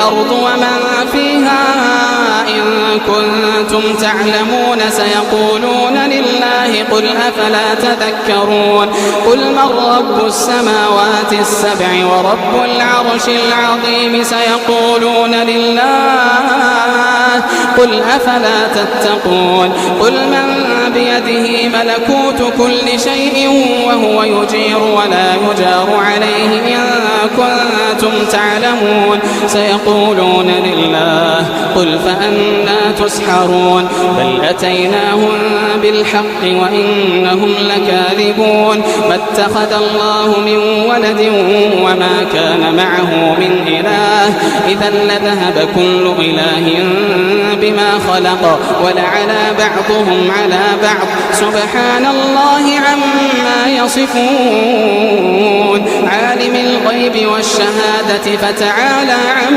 والأرض ومن فيها إن كنتم تعلمون سيقولون لله قل أفلا تذكرون قل من رب السماوات السبع ورب العرش العظيم سيقولون لله قل أفلا تتقون قل من بيده ملكوت كل شيء وهو يجير ولا يجار عليه إن كنتم تعلمون سيقولون لله قل فأنى تسحرون بل أتيناهم بالحق وإنهم لكاذبون ما اتخذ الله من ولد وما كان معه من إله إذا لذهب كل إله بما خلق ولعلى بعضهم على بعض سبحان الله عما يصفون عالم الغيب والشهادة فتعالى